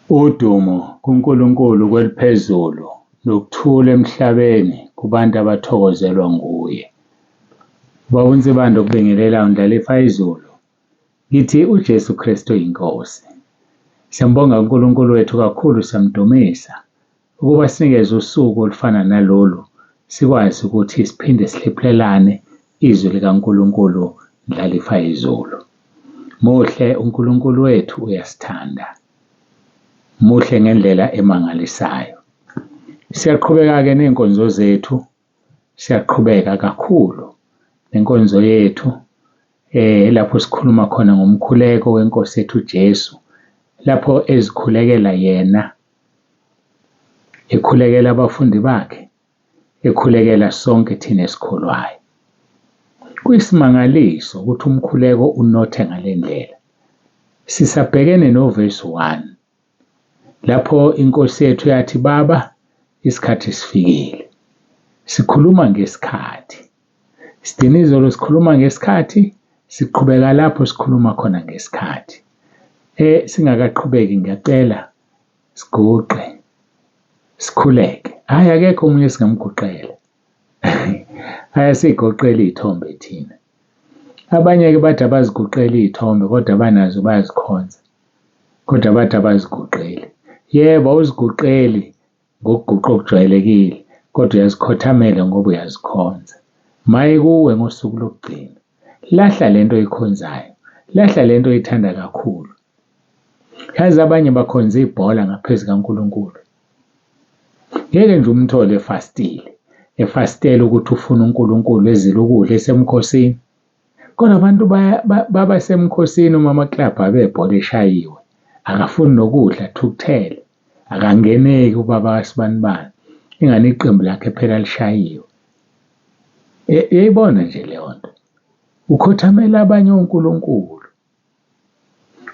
Udumo kuNkulunkulu kweliphezulu nokuthula emhlabeni kubantu abathokozelwa nguye. Ubaba uNsibanda okubingelelayo Ndlalifa izulu. Ngithi uJesu Kristu yinkosi. Siyambonga uNkulunkulu wethu kakhulu, siyamdumisa ukuba sinikeze usuku olufana nalolu, sikwazi ukuthi siphinde sihlephulelane izwi likaNkulunkulu Ndlalifa izulu. Muhle uNkulunkulu wethu, uyasithanda. Muhle ngendlela emangalisayo. Siyaqhubeka-ke ney'nkonzo zethu, siyaqhubeka kakhulu nenkonzo yethu lapho sikhuluma khona ngomkhuleko weNkosi yethu Jesu, lapho ezikhulekela yena, ekhulekela abafundi bakhe, ekhulekela sonke thina esikholwayo. Kuyisimangaliso ukuthi umkhuleko unothe ngale ndlela. Sisabhekene novesi 1 lapho iNkosi yethu yathi, Baba, isikhathi sifikile. Sikhuluma ngesikhathi. Sidina izolo sikhuluma ngesikhathi, siqhubeka lapho sikhuluma khona ngesikhathi. Singakaqhubeki ngiyacela siguqe, sikhuleke. Hhayi, akekho omunye esingamguqela. Hhayi, asigoqele iy'thombe thina. Abanye-ke bathi abaziguqeli iy'thombe kodwa banazo bayazikhonza, kodwa bathi abaziguqeli. Yebo, awuziguqeli ngokuguqa okujwayelekile, kodwa uyazikhothamela ngoba uyazikhonza. Maye kuwe ngosuku lokugcina. Lahla lento oyikhonzayo, lahla lento oyithanda kakhulu. Yazi abanye bakhonza ibhola ngaphezu kaNkulunkulu. Ngeke nje umthole efastele ukuthi ufuna uNkulunkulu ezile ukudla esemkhosini. Kodwa abantu baba semkhosini uma amaklabhu abebhola eshayiwe. Akafuni nokudla thukuthele. Akangeneki ubaba wasibanibani. Ingani iqembu lakhe phela lishayiwe. Yayibona nje leyo nto. Ukhothamela abanye onkulunkulu.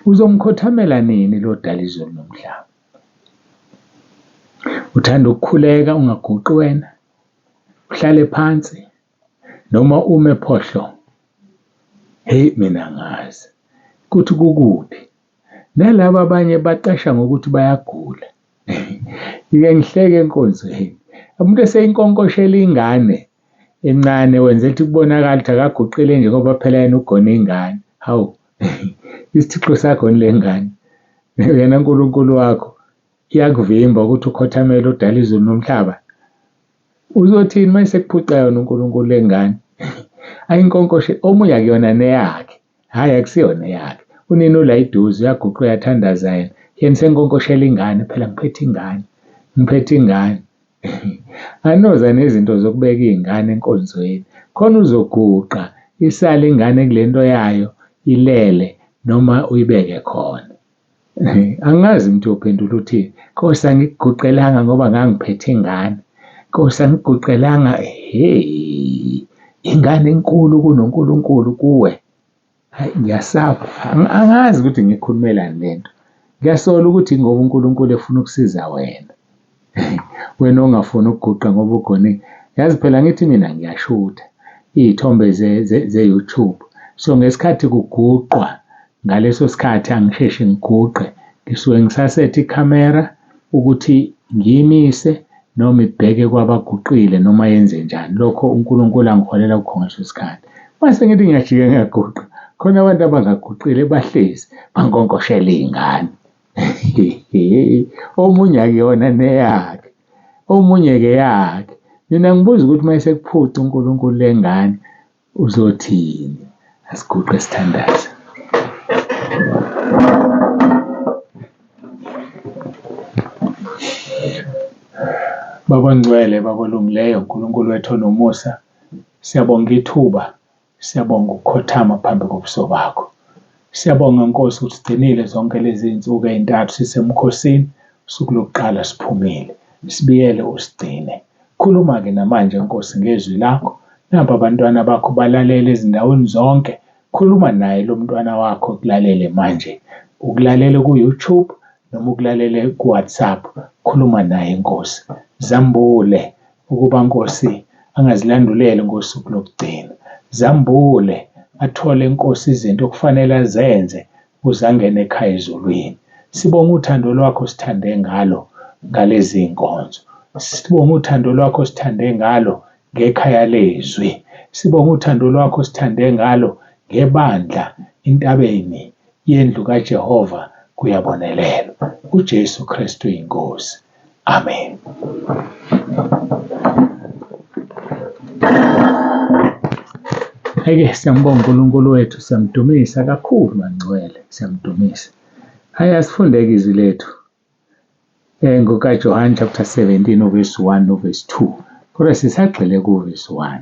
Uzomkhothamela nini lo dala izulu nomhlaba? Uthanda ukukhuleka ungaguqi wena? Uhlale phansi noma ume phohlo? Hey, mina ngazi ukuthi kukuphi. Nalabo abanye baqasha ngokuthi bayagula. Ngike ngihleke enkonzweni. Umuntu eseyinkonkoshela ingane encane wenzela ukuthi kubonakala ukuthi akaguqile nje ngoba phela yena ugona ingane. Hawu, isithixo sakho le ngane. Yena uNkulunkulu wakho iyakuvimba ukuthi ukhothamele udala izulu nomhlaba. Uzothini uma esekuphuca yona uNkulunkulu le ngane? Ayinkonkoshe omunye akuyona neyakhe. Hhayi, akusiyona eyakhe. Unina ula iduze, uyaguqa uyathandaza yena. Yena senkonkoshela ingane, phela ngiphethe ingane. Anoza nezinto zokubeka iy'ngane enkonzweni. Khona uzoguqa isale ingane kule nto yayo ilele noma uyibeke khona. Angazi umuntu uyophendula uthini. Nkosi, angikuguqelanga ngoba ngangiphethe ingane. Nkosi, angikuguqelanga. Hey, ingane enkulu kunoNkulunkulu kuwe. Hayi, ngiyasaba. Angazi ukuthi ngikhulumelani lento. Ngiyasola ukuthi ngoba uNkulunkulu efuna ukusiza wena. Wena ongafuni ukuguqa ngoba ukhona. Yazi phela ngithi mina ngiyashutha iy'thombe ze-YouTube. So ngesikhathi kuguqwa, ngaleso sikhathi angisheshi ngiguqe. Ngisuke ngisasethe ikhamera ukuthi ngiyimise noma ibheke kwabaguqile noma yenze njani. Lokho uNkulunkulu angiholela kukho ngaleso sikhathi. Mase ngithi ngiyajika ngiyaguqa. Khona abantu abangaguqile bahlezi bankonkoshela iy'ngane. Omunye akuyona neyakhe, omunye-ke yakhe. Mina ngibuza ukuthi uma esekuphuca uNkulunkulu le ngane uzothini? Asiguqe sithandaze. Baba Ngcwele, Baba olungileyo, uNkulunkulu wethu onomusa, siyabonga ithuba, siyabonga ukukhothama phambi kobuso bakho. Siyabonga Nkosi ukuthi sigcinile zonke lezi iy'nsuku ey'ntathu sisemkhosini, usuku lokuqala siphumile. Sibiyele usigcine. Khuluma-ke namanje Nkosi ngezwi lakho. Napa abantwana bakho balalele ezindaweni zonke. Khuluma naye lo mntwana wakho kulalele manje. Ukulalele ku-YouTube noma ukulalele ku-WhatsApp. Khuluma naye Nkosi. Zambule ukuba Nkosi angazilandulele ngosuku lokugcina. Zambule athole Nkosi izinto okufanele azenze ukuze angene ekhaya ezulwini. Sibonge uthando lwakho sithande ngalo ngalezi nkonzo. Sibonge uthando lwakho sithande ngalo ngekhaya lezwi. Sibonge uthando lwakho sithande ngalo ngebandla intabeni yendlu kaJehova kuyabonelelwa. UJesu Kristu inkosi. Amen. Ake siyambonga uNkulunkulu wethu, siyamdumisa kakhulu mangcwele, siyamdumisa. Haya asifundeke izwi lethu ngokaJohane chapter 17 verse 1 no verse 2. Kodwa sisagxile ku verse 1.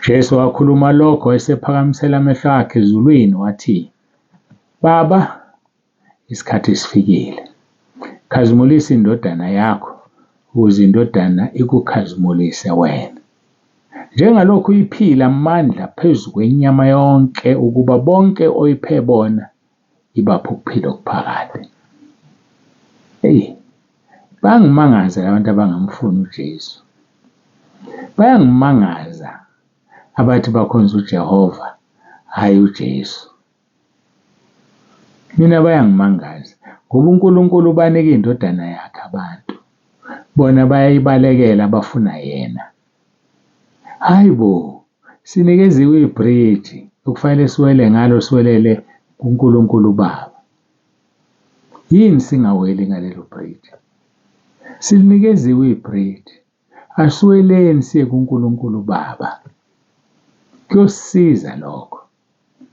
Jesu wakhuluma lokho esephakamisela amehlo akhe ezulwini wathi, Baba, isikhathi sifikile. Khazimulisa indodana yakho ukuze indodana ikukhazimulise wena. Njengalokhu iphila amandla phezu kwenyama yonke ukuba bonke oyiphe bona ibaphe ukuphila okuphakade. Bayangimangaza abantu abangamfuni uJesu. Bayangimangaza abathi bakhonza uJehova, hayi uJesu. Mina bayangimangaza ngoba uNkulunkulu ubanike indodana yakhe abantu. Bona bayayibalekela bafuna yena. Hayibo, sinikeziwe ibridge okufanele siwele ngalo, siwelele kuNkulunkulu Baba. Yini singaweli ngalelo bridge? Sinikeziwe ibridge. Asiweleni siye kuNkulunkulu Baba. Kuyosiza lokho.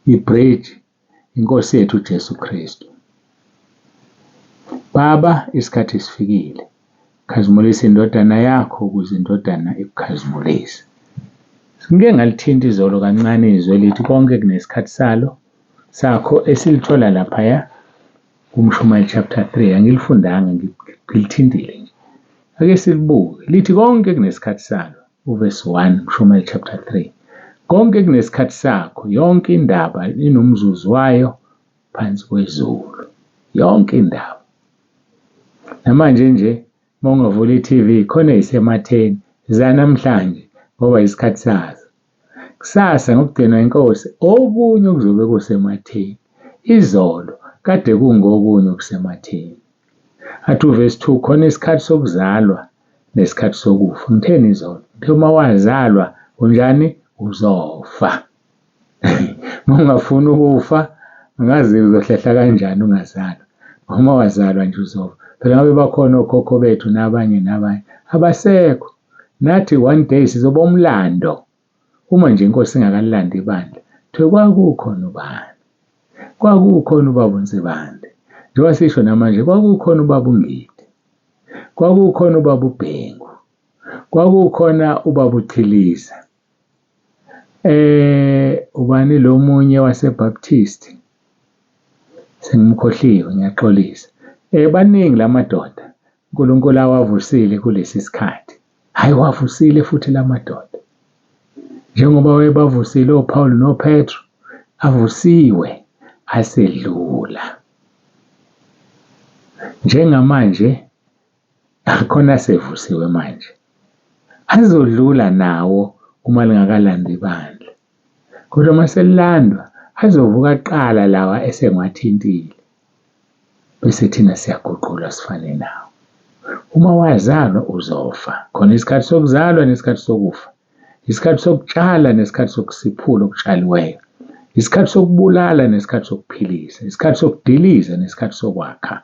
Ibridge inkosi yethu uJesu Kristu. Baba, isikhathi sifikile. Khazimulisa indodana yakho ukuze indodana ikukhazimulise. Ngike ngalithinta izolo kancane izwe lithi konke kunesikhathi salo sakho esilithola laphaya kuMshumayeli chapter 3. Angilifundanga, ngilithintile nje. Ake silibuke. Lithi konke kunesikhathi salo. Uverse 1 Mshumayeli chapter 3. Konke kunesikhathi sakho. Yonke indaba inomzuzu wayo phansi kwezulu. Yonke indaba. Namanje nje mawungavula iTV khona isematheni zanamhlanje ngoba isikhathi sazo. Kusasa ngokugcinwa inkosi okunye okuzobe kusematheni. Izolo kade kungokunye okusematheni. Athi uverse 2 khona isikhathi sokuzalwa nesikhathi sokufa. Ngitheni izolo? Uma wazalwa unjani? Uzofa. Mawungafuni ukufa angazi uzohlehla kanjani ungazalwa. Uma wazalwa nje uzofa. Phela ngabe bakhona okhokho bethu nabanye abasekho. Nathi one day sizoba umlando. Uma nje inkosi ingakalilanda ibandla, kuthiwe kwakukhona ubani. Kwakukhona ubaba uNsibande. Njengoba sisho namanje kwakukhona ubaba uNgidi. Kwakukhona ubaba uBhengu. Kwakukhona ubaba uChiliza. Ubani lo munye waseBaptist? Sengimkhohliwe, ngiyaxolisa. Baningi lamadoda uNkulunkulu awavusile kulesi sikhathi. Hayi wavusile futhi lamadoda. Njengoba wayebavusile oPaul noPetro, avusiwe asedlula. Njengamanje akhona sevusiwe manje. Azodlula nawo uma lingakalanda ibandla. Kodwa maselilandwa azovuka kuqala lawa esengwathintile. Bese thina siyaguqulwa sifane nawo. Uma wazalwa uzofa. Khona isikhathi sokuzalwa nesikhathi sokufa. Isikhathi sokutshala nesikhathi sokusiphula okutshaliweyo. Isikhathi sokubulala nesikhathi sokuphilisa. Isikhathi sokudiliza nesikhathi sokwakha.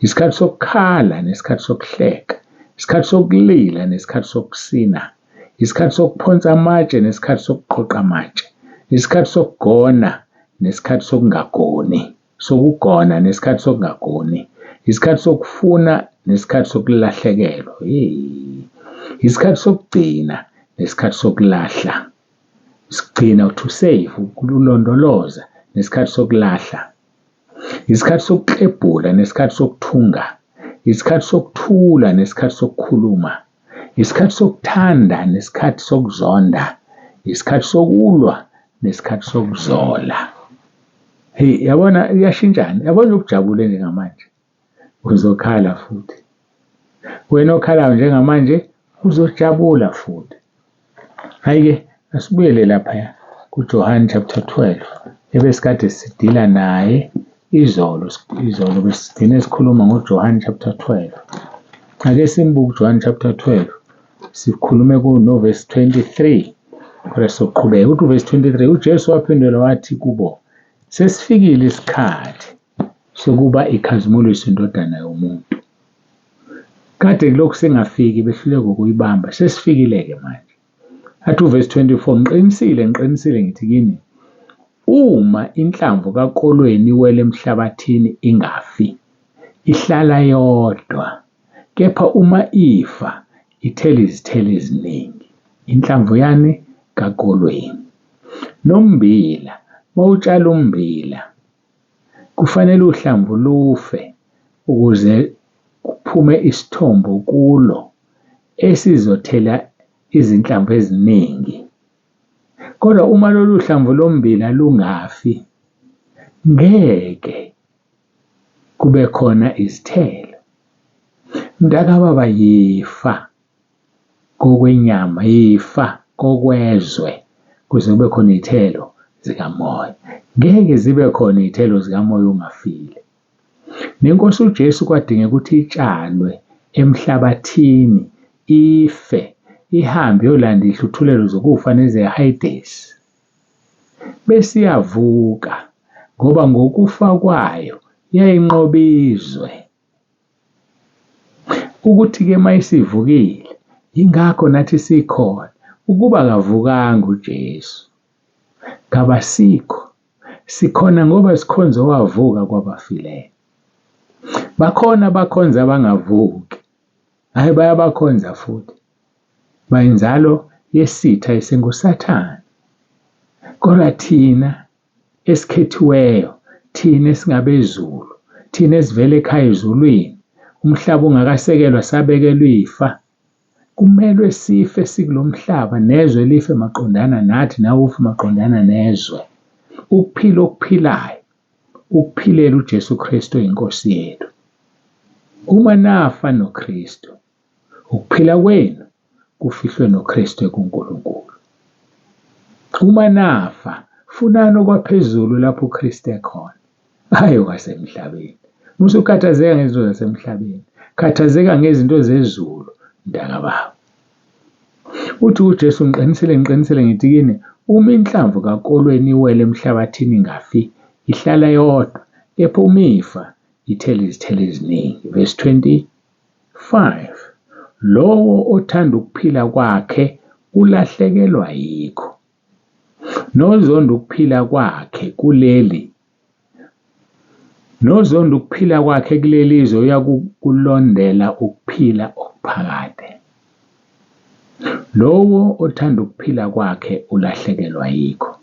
Isikhathi sokukhala nesikhathi sokuhleka. Isikhathi sokulila nesikhathi sokusina. Isikhathi sokuphonsa amatshe nesikhathi sokuqoqa amatshe. Isikhathi sokugona nesikhathi sokungagoni. Sokugona nesikhathi sokungagoni. Isikhathi sokufuna nesikhathi sokulahlekelwa. Isikhathi sokugcina nesikhathi sokulahla. Isigcina to save, ukulondoloza nesikhathi sokulahla. Isikhathi sokuklebhula nesikhathi sokuthunga. Isikhathi sokuthula nesikhathi sokukhuluma. Isikhathi sokuthanda nesikhathi sokuzonda. Isikhathi sokulwa nesikhathi sokuzola. Yabona iyashintshana. Yabona ukujabule njengamanje. Uzokhala futhi. Wena okhalayo njengamanje uzojabula futhi. Hayi-ke asibuyele lapha kuJohane chapter 12. Ebesikade sidila naye izolo besigcine sikhuluma ngoJohn chapter 12. Ake simbuke uJohn chapter 12. Sikhulume kuno-verse 23. Kodwa soqhubeka uthi verse 23, uJesu waphendula wathi kubo, sesifikile isikhathi sokuba ikhazimulise indodana yomuntu. Kade kulokhu sengafiki behluleka ukuyibamba, sesifikile-ke manje. Athi uverse 24, ngiqinisile ngithi kini, uma inhlamvu kakolweni iwele emhlabathini ingafi, ihlala yodwa, kepha uma ifa ithela izithelo eziningi. Inhlamvu yani kakolweni. Nommbila, mawutshala ummbila, kufanele uhlamvu lufe ukuze kuphume isithombo kulo esizothela izinhlamvu eziningi. Kodwa uma lolu hlamvu lommbila lungafi, ngeke kube khona izithelo. Mntakababa, yifa kokwenyama, yifa kokwezwe kuze kube khona izithelo zikamoya. Ngeke zibe khona izithelo zikamoya ungafile. Nenkosi uJesu kwadingeka ukuthi itshalwe emhlabathini, ife, ihambe iyolanda ihluthulelo zokufa nezeHadesi, bese iyavuka ngoba ngokufa kwayo yayinqoba izwe. Ukuthi-ke mayisivukile, yingakho nathi sikhona. Ukuba akavukanga uJesu, kabasikho. Sikhona ngoba sikhonza owavuka kwabafileyo. Bakhona abakhonza abangavuki, hhayi bayabakhonza futhi. Bayinzalo yesitha esinguSathane. Kodwa thina esikhethiweyo, thina esingabezulu, thina esivela ekhaya ezulwini, umhlaba ungakasekelwa sabekelwa ifa, kumelwe sife sikulo mhlaba, nezwe life maqondana nathi, nawe ufe maqondana nezwe. Ukuphila okuphilayo, ukuphilela uJesu Kristu oyinkosi yethu. Uma nafa noKristu, ukuphila kwenu kufihlwe noKristu ekuNkulunkulu. Uma nafa, funani okwaphezulu lapho uKristu ekhona, hhayi okwasemhlabeni. Musukhathazeka ngezinto zasemhlabeni, khathazeka ngezinto zezulu, mntakababa. Uthi uJesu, ngiqinisile ngithi kini, uma inhlamvu kakolweni iwele emhlabathini ingafi, ihlala yodwa, kepha uma ifa ithela izithelo eziningi. Verse 25, lowo othanda ukuphila kwakhe ulahlekelwa yikho, nozonda ukuphila kwakhe kuleli izwe uyakulondela ukuphila okuphakade. Lowo othanda ukuphila kwakhe ulahlekelwa yikho.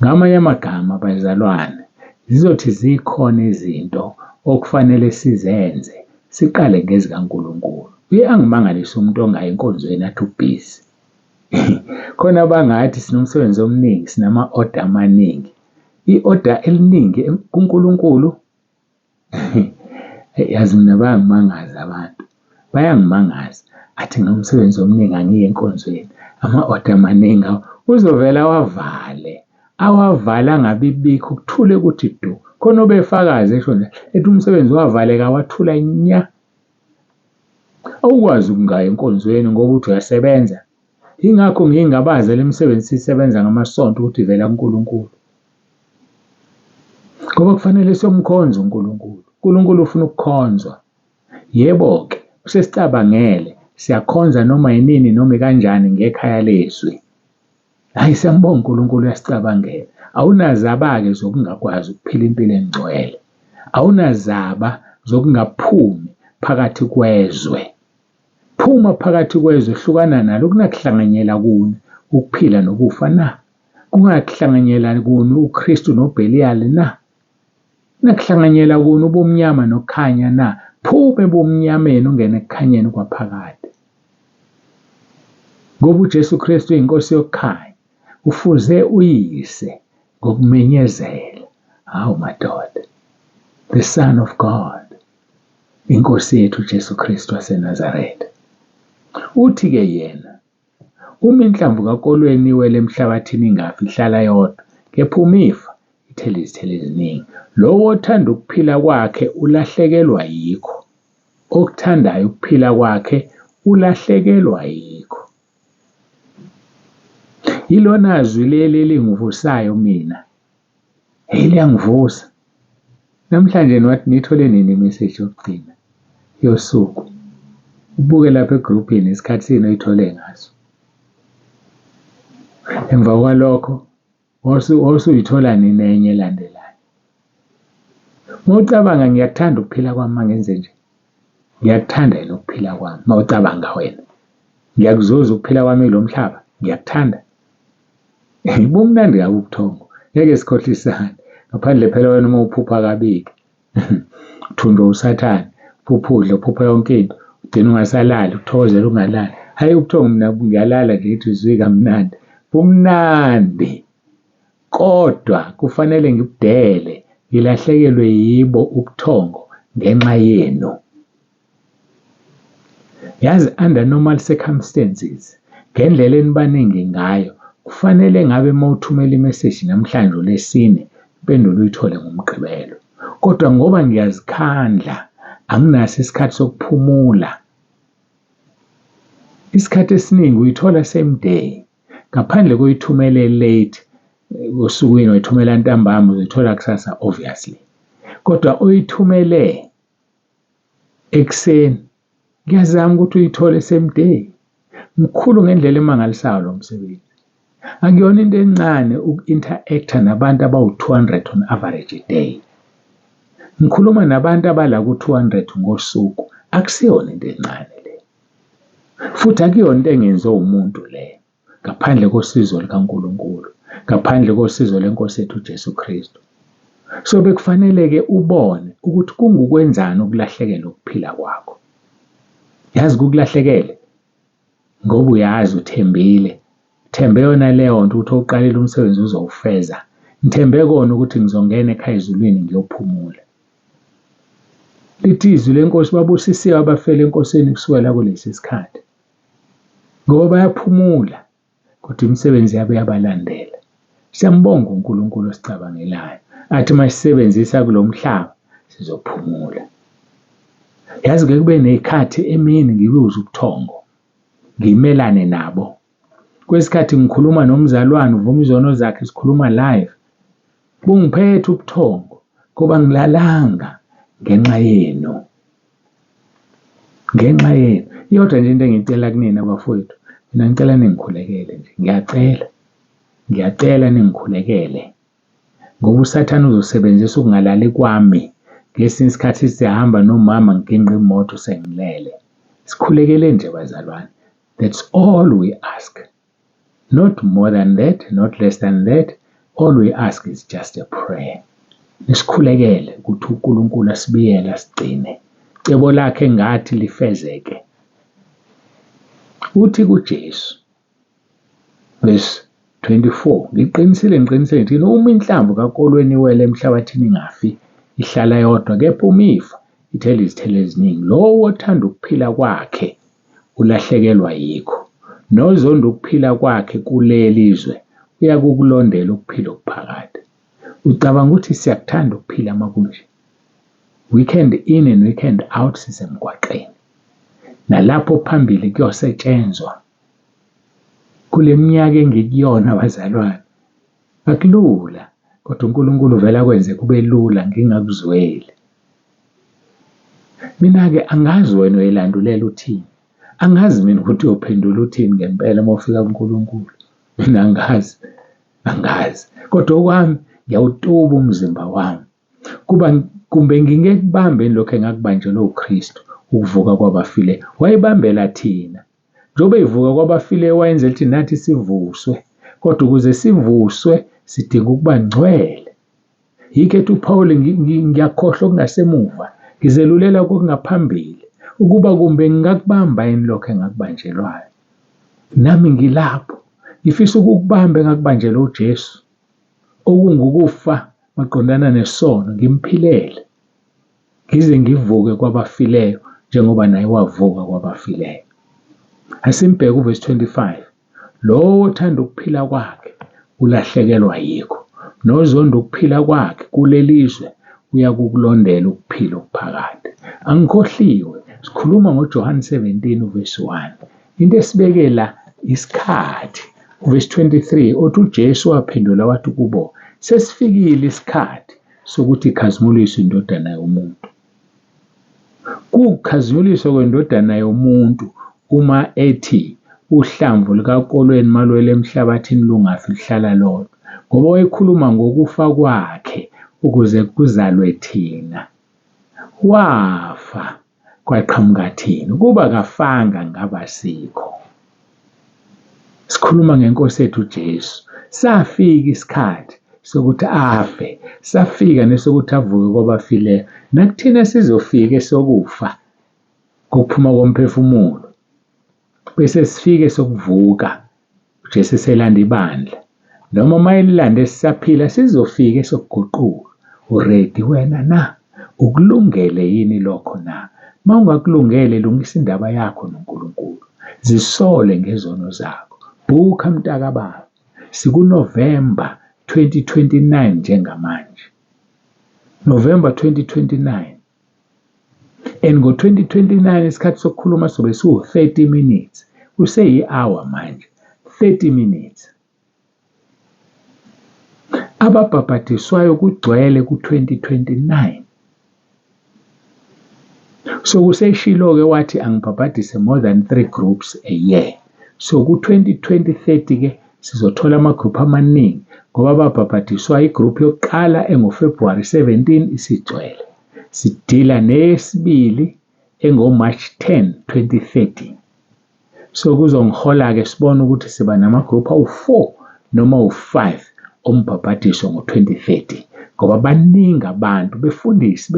Ngamanye amagama, bazalwane, zizothi zikhona izinto okufanele sizenze, siqale ngezikaNkulunkulu. Angimangalise umuntu ongayi enkonzweni athi ubhizi. Khona abangathi sinomsebenzi omningi, sinama-order amaningi. I-order eliningi kuNkulunkulu, yazi mina bayangimangaza abantu. Bayangimangaza, athi nginomsebenzi omningi angiye enkonzweni, ama-order amaningi. Uzovela awavale angabibikho, kuthule kuthi du. Khona obefakazi esho nje, ethi umsebenzi wavaleka wathula nya. Awukwazi ukungaya enkonzweni ngoba uthi uyasebenza. Yingakho ngingabaza le misebenzi sisebenza ngamasonto ukuthi ivela kuNkulunkulu. Ngoba kufanele somkhonza uNkulunkulu. uNkulunkulu ufuna ukukhonzwa. Yebo-ke, usesicabangele, siyakhonza noma yinini noma ikanjani ngekhaya lezwi. Hayi, siyambonga uNkulunkulu uyasicabangela. Awunazaba-ke zokungakwazi ukuphila impilo engcwele. Awunazaba zokungaphumi phakathi kwezwe. Phuma phakathi kwezwe, hlukana nalo. Kunakuhlanganyela kuni ukuphila nokufa na? Kungakuhlanganyela kuni uKristu noBeliyali na? Kunakuhlanganyela kuni ubumnyama nokukhanya na? Phume ebumnyameni ungene ekukhanyeni kwaphakade. Ngoba uJesu Kristu uyinkosi yokukhanya, ufuze uyise ngokumenyezela. Hawu madoda, the Son of God, inkosi yethu uJesu Kristu waseNazaretha. Uthi-ke yena, uma inhlamvu kakolweni iwele emhlabathini ingafi, ihlala yodwa, kepha uma ifa izithelo eziningi. Lowo othanda ukuphila kwakhe ulahlekelwa yikho. Okuthandayo ukuphila kwakhe ulahlekelwa yikho. Yilona zwi leli elingivusayo mina. Liyangivusa. Namhlanje wathi ngithole nini imeseji yokugcina yosuku. Ubuke lapha egroupini isikhathi sini oyithole ngaso. Emva kwalokho usuyithola nini enye elandelayo. Mawucabanga ngiyakuthanda ukuphila kwami mangenze nje. Ngiyakuthanda yini ukuphila kwami mawucabanga wena. Ngiyakuzuza ukuphila kwami lo mhlaba. Ngiyakuthanda. Bumnandi kabi ubuthongo. Ngeke sikhohlisane. Ngaphandle phela wena uma uphupha kabiki. Uthundwa usathane. Uphupha udle, uphupha yonke into. Ugcina ungasalali, uthokozela ungalali. Hayi ubuthongo mina ngiyalala nje ngithi uzwi kamnandi. Bumnandi. Kodwa kufanele ngibudele. Ngilahlekelwe yibo ubuthongo ngenxa yenu. Yazi under normal circumstances, ngendlela enibaningi ngayo, kufanele ngabe mawuthumela imeseji namhlanje uLesine, impendulo uyithole ngoMgqibelo. Kodwa ngoba ngiyazikhandla, anginaso isikhathi sokuphumula. Isikhathi esiningi uyithola same day. Ngaphandle koyithumele late, osukwini uyithumela ntambama uzithola kusasa obviously. Kodwa uyithumele ekuseni, ngiyazama ukuthi uyithole same day. Mkhulu ngendlela emangalisayo lo msebenzi. Akuyona into encane uku-interact nabantu abawu-200 on average a day. Ngikhuluma nabantu abala ku-200 ngosuku. Akusiyona into encane le. Futhi akuyona into engenziwa umuntu le. Ngaphandle kosizo likaNkulunkulu, ngaphandle kosizo lenkosi yethu uJesu Kristu. So bekufanele-ke ubone ukuthi kungukwenzani ukulahlekelwa ukuphila kwakho. Yazi kukulahlekele ngoba uyazi uthembile. Thembe yona leyo nto ukuthi uqalile umsebenzi uzowufeza. Ngithembe kona ukuthi ngizongena ekhaya ezulwini ngiyophumula. Lithi izwi lenkosi babusisiwe abafela enkosini kusukela kulesi sikhathi. Ngoba bayaphumula kodwa imisebenzi yabo yabalandela. Siyambonga uNkulunkulu osicabangelayo. Athi masisebenzisa kulo mhlaba sizophumula. Yazi ke kube nekhathi emini ngibuza ubuthongo. Ngimelane nabo. Kwesikhathi ngikhuluma nomzalwane uvuma izono zakhe sikhuluma live. Bungiphethe ubuthongo ngoba ngilalanga ngenxa yenu. Ngenxa yenu. Iyodwa nje into engicela kunina bafowethu. Mina ngicela ningikhulekele nje. Ngiyacela ningikhulekele. Ngoba uSathane uzosebenzisa ukungalali kwami. Ngesinye isikhathi siyahamba nomama ngiginqa imoto sengilele. Sikhulekele nje bazalwane. That's all we ask. Not more than that, not less than that. All we ask is just a prayer. Nisikhulekele ukuthi uNkulunkulu asibiyele asigcine. Cebo lakhe ngathi lifezeke. Uthi kuJesu verse 24, ngiqinisile ngithi uma inhlamvu kakolweni iwele emhlabathini ingafi, ihlala yodwa kepha uma ifa ithela izithelo eziningi. Lowo othanda ukuphila kwakhe ulahlekelwa yikho. Nozonda ukuphila kwakhe kuleli izwe uyakukulondela ukuphila okuphakade. Ucabanga ukuthi siyakuthanda ukuphila makunje. Weekend in and weekend out sisemgwaqeni. Nalapho phambili kuyosetshenzwa. Kule minyaka engikuyona bazalwane. Akulula kodwa uNkulunkulu vele akwenze kube lula ngingakuzweli. Mina-ke angazi wena uyilandulela uthini. Angazi mina ukuthi uyophendula uthini ngempela uma ufika kuNkulunkulu. Mina angazi. Kodwa okwami ngiyawutuba umzimba wami. Kumbe ngingekubambeni lokho engakubanjelwe uKristu ukuvuka kwabafileyo. Wayibambela thina. Njobe ivuka kwabafileyo wayenzela ukuthi nathi sivuswe. Kodwa ukuze sivuswe sidinga ukuba ngcwele. Yikho ethi uPaul ngiyakhohlwa okungasemuva. Ngizelulela kokungaphambili. Ukuba kumbe ngingakubamba yini lokho engakubanjelwayo. Nami ngilapho. Ngifisa ukukubamba engakubanjelwe uJesu. Okungukufa maqondana nesono ngimphilele. Ngize ngivuke kwabafileyo njengoba naye wavuka kwabafileyo. Asimbheke uverse 25. Lowo othanda ukuphila kwakhe ulahlekelwa yikho. nozonda ukuphila kwakhe kulelizwe uyakukulondela ukuphila okuphakade. Angikhohliwe, sikhuluma ngoJohane 17 uvesi 1. Into esibekela isikhathi. Uvesi 23 othi uJesu waphendula wathi kubo, sesifikile isikhathi sokuthi ikhazimuliswe indodana yomuntu. Kukhazimuliswa kwendodana yomuntu uma ethi uhlamvu likakolweni malwele emhlabathini lungafi lihlala lodwa, ngoba wayekhuluma ngokufa kwakhe ukuze kuzalwe thina. Wafa kwaqhamuka thina, ukuba kafanga ngabasikho. Sikhuluma ngenkosi yethu uJesu. Safika isikhathi sokuthi afe, safika nesokuthi avuke kwabafileyo. Nakuthina sizofika esokufa kokuphuma komphefumulo, bese sifike sokuvuka uJesu eselanda ibandla. Noma mayelilanda sisaphila sizofika esokuguquka. Uredi wena na? Ukulungele yini lokho na? Uma ungakulungele lungisa indaba yakho noNkulunkulu. Zisole ngezono zakho. Bhukha mntakababa. SikuNovember 2029 njengamanje. November 2029. And ngo-2029 isikhathi sokukhuluma sobe siwu-30 minutes. Kuseyi-hour manje. 30 minutes. Ababhabhadiswayo kugcwele ku-2029. So kuseshilo-ke wathi angibhabhadise more than 3 groups a year. So ku-2030-ke sizothola amagroup amaningi ngoba ababhabhadiswayo igroup yokuqala engoFebruary 17 isigcwele. Sidila nesibili engoMarch 10, 2030. So kuzongihola-ke sibone ukuthi siba namagroup awu-4 noma awu-5 ombhabhadiso ngo-2030 ngoba baningi abantu befundisi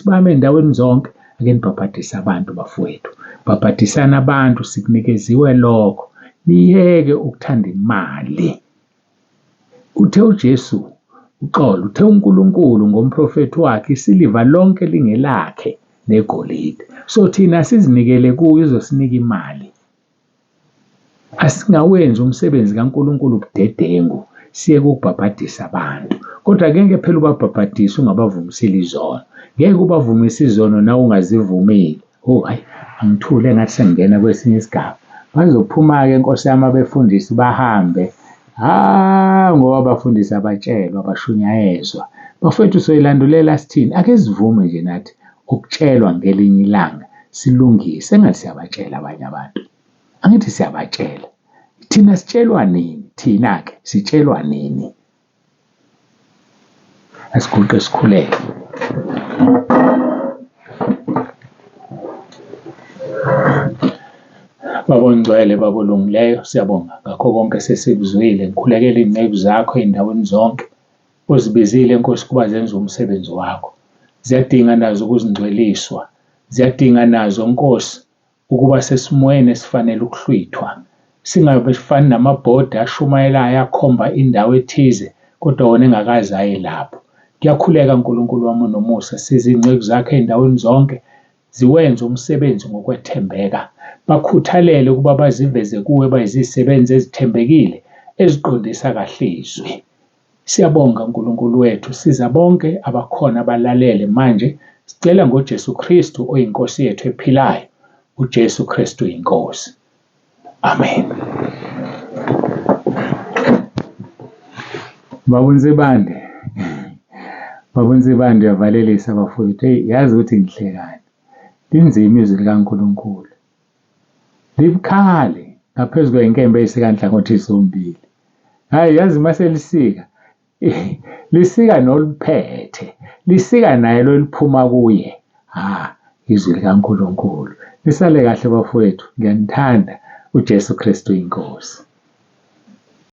bami endaweni zonke. Ake nibhabhadise abantu bafowethu, bhabhadisana abantu, sikunikeziwe lokho. Niyeke ukuthanda imali. Uthe uJesu uxolo, uthe uNkulunkulu ngomprofethi wakhe isiliva lonke lingelakhe negolide. So thina sizinikele kuyo izosinika imali. Asingawenzi umsebenzi kaNkulunkulu budedengu siye ukubhabhadisa abantu. Kodwa ngeke phela ubabhabhadise ungabavumiseli izono. Ngeke ubavumise izono na ungazivumeli. Hayi, angithule ngathi sengena kwesinye isigaba. Bazophuma-ke Nkosi yami abefundisi bahambe. Ngoba abafundisi abatshelwa abashunyayezwa. Bafowethu soyilandulela sithini? Ake sivume nje nathi ukutshelwa ngelinye ilanga silungise. Engathi siyabatshela abanye abantu. Angithi siyabatshela. Thina sitshelwa nini? Thina-ke sitshelwa nini? Asiguqe sikhuleke. Baba Ngcwele, Baba Olungileyo, siyabonga ngakho konke sesikuzwile. Ngikhulekela iy'nceku zakho ey'ndaweni zonke ozibizile Nkosi kuba zenze umsebenzi wakho. Ziyadinga nazo ukuzingcweliswa, ziyadinga nazo Nkosi ukuba sesimweni esifanele ukuhlwithwa. Singabe sifani namabhodi ashumayelayo akhomba indawo ethize kodwa wona engakaze aye lapho. Ngiyakhuleka Nkulunkulu wami nomusa, sizingceku zakho ey'ndaweni zonke ziwenze umsebenzi ngokwethembeka. Bakhuthalele ukuba baziveze kuwe bayizisebenzi ezithembekile eziqondisa kahle izwi. Siyabonga Nkulunkulu wethu, siza bonke abakhona balalele manje. Sicela ngoJesu Kristu oyinkosi yethu ephilayo. uJesu Kristu inkosi. Amen. Babunzibande. Babunzibande uyavalelisa bafowethu. Yazi ukuthi ngihlekani. Linzima izwi likaNkulunkulu. Libukhali ngaphezu kwenkembe eyisekanhlangothi zombili. Hayi yazi mase lisika. Lisika noluphethe. Lisika naye lo liphuma kuye. Izwi likaNkulunkulu. Lisale kahle bafowethu. Ngiyanithanda uJesu Kristu inkosi.